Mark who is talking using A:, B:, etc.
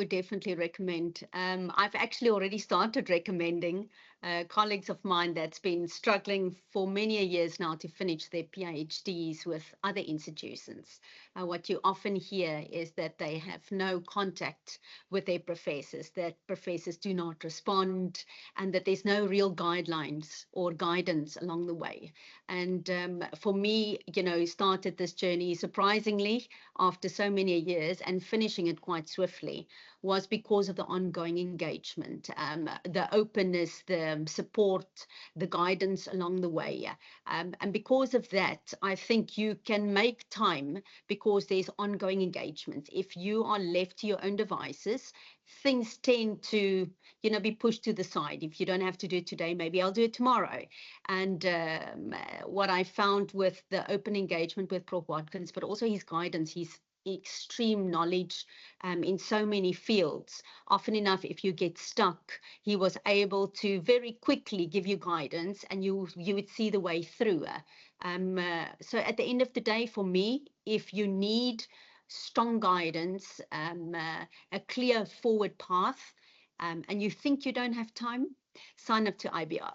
A: would definitely recommend. I've actually already started recommending colleagues of mine that's been struggling for many years now to finish their PhDs with other institutions. What you often hear is that they have no contact with their professors, that professors do not respond, and that there's no real guidelines or guidance along the way. And for me, started this journey surprisingly after so many years and finishing it quite swiftly was because of the ongoing engagement, the openness, the support, the guidance along the way. And because of that, I think you can make time because there's ongoing engagement. If you are left to your own devices, things tend to, be pushed to the side. If you don't have to do it today, maybe I'll do it tomorrow. And what I found with the open engagement with Prof. Watkins, but also his guidance, his extreme knowledge in so many fields. Often enough, if you get stuck, he was able to very quickly give you guidance and you would see the way through. So at the end of the day, for me, if you need strong guidance, a clear forward path, and you think you don't have time, sign up to IBR.